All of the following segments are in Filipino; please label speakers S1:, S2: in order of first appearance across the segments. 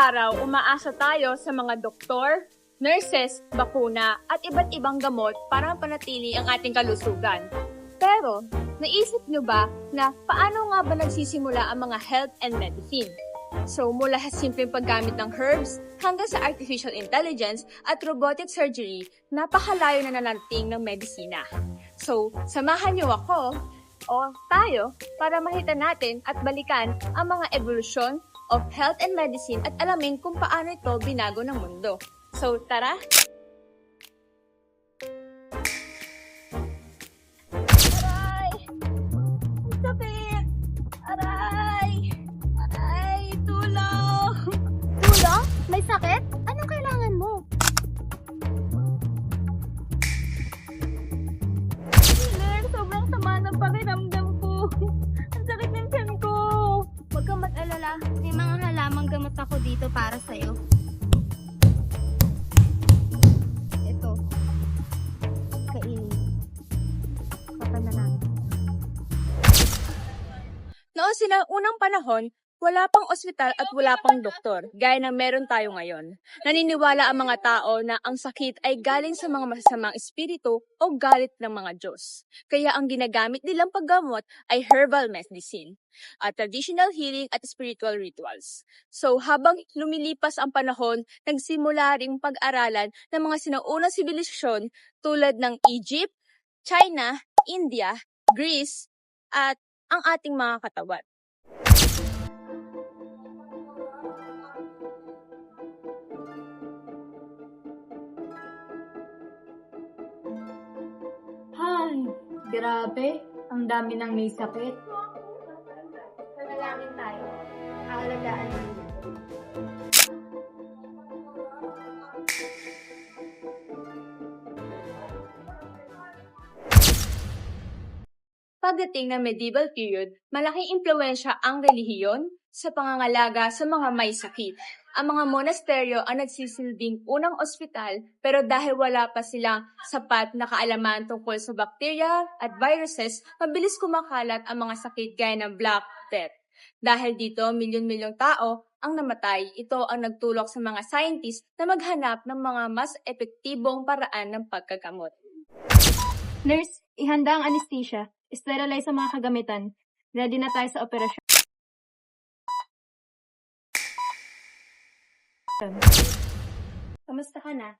S1: araw, umaasa tayo sa mga doktor, nurses, bakuna, at iba't ibang gamot para mapanatili ang ating kalusugan. Pero, naisip nyo ba na paano nga ba nagsisimula ang mga health and medicine? So, mula sa simpleng paggamit ng herbs hanggang sa artificial intelligence at robotic surgery, napakalayo na narating ng medisina. So, samahan nyo ako o tayo para makita natin at balikan ang mga evolusyon of health and medicine at alamin kung paano ito binago ng mundo. So, tara! Aray! Sakit! Aray! Aray! Tulong!
S2: Tulong? May sakit? Anong kailangan mo?
S1: Healer, sobrang sama ng pakiramdam ko. Ang sakit ng tiyan ko.
S2: Huwag kang mag-alala. May mga halamang gamot ako dito para sa'yo. Ito. Kainin. Kapan na namin.
S1: Noong unang panahon, wala pang ospital at wala pang doktor, gaya ng meron tayo ngayon. Naniniwala ang mga tao na ang sakit ay galing sa mga masasamang espiritu o galit ng mga Diyos. Kaya ang ginagamit nilang paggamot ay herbal medicine, at traditional healing at spiritual rituals. So habang lumilipas ang panahon, nagsimula ring pag-aralan ng mga sinaunang sibilisasyon tulad ng Egypt, China, India, Greece, at ang ating mga katawan.
S3: Ay, grabe. Ang dami nang may sakit.
S2: Panalangin tayo. Aalagaan mo.
S1: Pagdating ng medieval period, malaking impluwensya ang relihiyon sa pangangalaga sa mga may sakit. Ang mga monasteryo ang nagsisilbing unang ospital, pero dahil wala pa silang sapat na kaalaman tungkol sa bakterya at viruses, mabilis kumakalat ang mga sakit gaya ng Black Death. Dahil dito, milyon-milyong tao ang namatay. Ito ang nagtulak sa mga scientists na maghanap ng mga mas epektibong paraan ng pagkagamot.
S3: Nurse, ihanda ang anesthesia. Sterilize ang mga kagamitan. Ready na tayo sa operasyon.
S2: Kamusta ka na?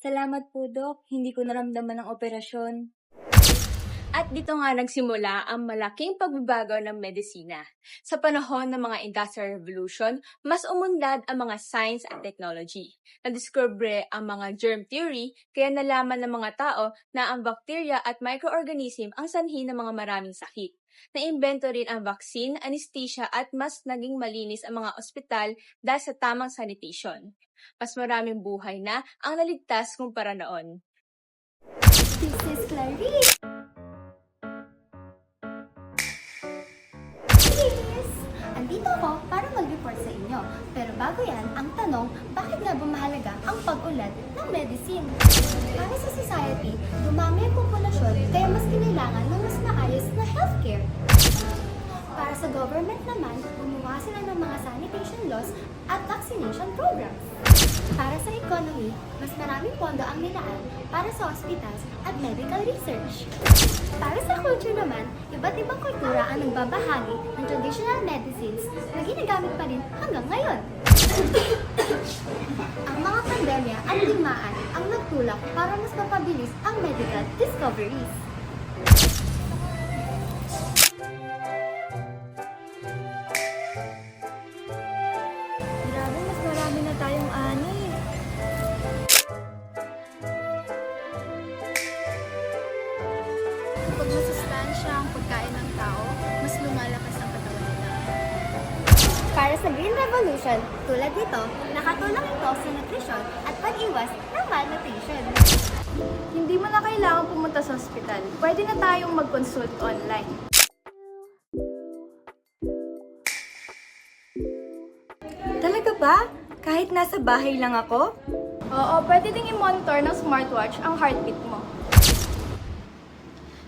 S2: Salamat po, Dok. Hindi ko naramdaman ang operasyon.
S1: At dito nga nagsimula ang malaking pagbabago ng medisina. Sa panahon ng mga Industrial Revolution, mas umunlad ang mga science at technology. Nadiskubre ang mga germ theory, kaya nalaman ng mga tao na ang bacteria at microorganism ang sanhi ng mga maraming sakit. Naimbento rin ang vaccine, anesthesia at mas naging malinis ang mga ospital dahil sa tamang sanitation. Mas maraming buhay na ang naligtas kumpara noon.
S2: This is Clarice. Yes! Andito ako para mag-report sa inyo. Pero bago yan, ang tanong, bakit nga ba mahalaga ang pag-unlad ng medicine? Para sa society, dumami ang populasyon kaya mas kinailangan ng mas maayos na healthcare. Para sa government naman, gumawa sila ng mga sanitation laws at vaccination programs. Para sa economy, mas maraming pondo ang nilaan para sa hospitals at medical research. Para sa culture naman, iba't ibang kultura ang nagbabahagi ng traditional medicines na ginagamit pa rin hanggang ngayon. Ang mga pandemya at digmaan ang nagtulak para mas mapabilis ang medical discoveries.
S3: Grabe, mas marami na tayong ani.
S2: Kapag masustansya ang pagkain ng tao, mas lumalakas ang katawan nila. Para sa Green Revolution, tulad nito, nakatulong ito sa nutrisyon at pag-iwas ng malnutrition.
S3: Hindi mo na kailangan pumunta sa ospital. Pwede na tayong mag-consult online.
S4: Talaga ba? Kahit nasa bahay lang ako?
S3: Oo, pwede ding i-monitor ng smartwatch ang heartbeat mo.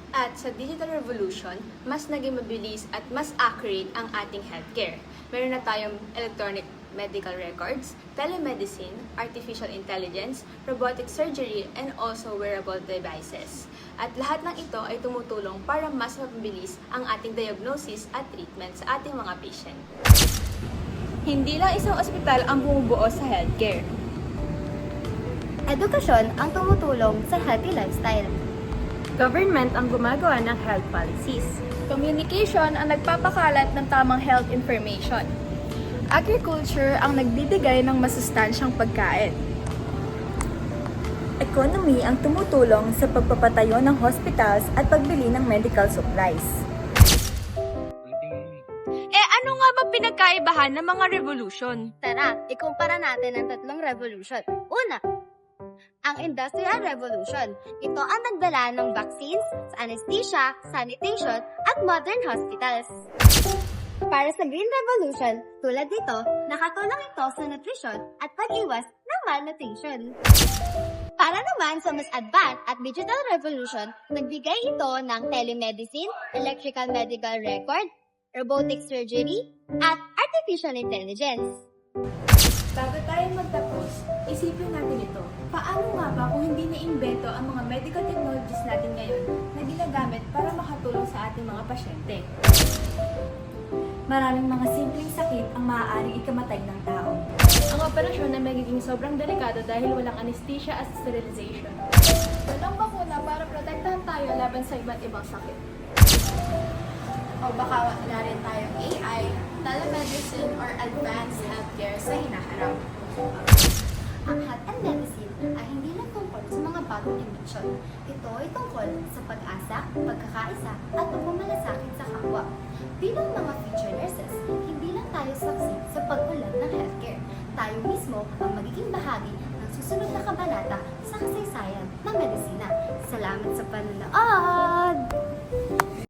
S1: At sa digital revolution, mas naging mabilis at mas accurate ang ating healthcare. Meron na tayong electronic medical records, telemedicine, artificial intelligence, robotic surgery, and also wearable devices. At lahat ng ito ay tumutulong para mas mabilis ang ating diagnosis at treatment sa ating mga patient. Hindi lang isang ospital ang bumubuo sa healthcare.
S2: Edukasyon ang tumutulong sa healthy lifestyle.
S3: Government ang gumagawa ng health policies.
S5: Communication ang nagpapakalat ng tamang health information. Agriculture ang nagbibigay ng masustansyang pagkain.
S4: Economy ang tumutulong sa pagpapatayo ng hospitals at pagbili ng medical supplies.
S1: Ano nga ba pinagkaibahan ng mga revolution?
S2: Tara, ikumpara natin ang tatlong revolution. Una, ang Industrial Revolution. Ito ang nagdala ng vaccines, anesthesia, sanitation, at modern hospitals. Para sa Green Revolution, tulad nito, nakatulong ito sa nutrition at pag-iwas ng malnutrition. Para naman sa mas advanced at digital revolution, nagbigay ito ng telemedicine, electrical medical record, robotic surgery, at artificial intelligence.
S3: Bago tayo magtapos, isipin natin ito. Paano nga ba kung hindi naimbento ang mga medical technologies natin ngayon na ginagamit para makatulong sa ating mga pasyente?
S4: Maraming mga simpleng sakit ang maaaring ikamatay ng tao.
S3: Ang operasyon ay magiging sobrang delikado dahil walang anesthesia at sterilization.
S5: Walang bakuna para protektahan tayo laban sa iba't ibang sakit. O baka wala rin tayong AI, telemedicine, or advanced healthcare sa hinaharap.
S2: Ang health and medicine ay hindi lang tungkol sa mga bagong imbensyon. Ito ay tungkol sa pag-asa, pagkakaisa, at pagmamalasakit sa kapwa. Bilang mga future nurses, hindi lang tayo saksi sa pag-ulan ng healthcare. Tayo mismo ang magiging bahagi ng susunod na kabanata sa kasaysayan ng medisina. Salamat sa panonood!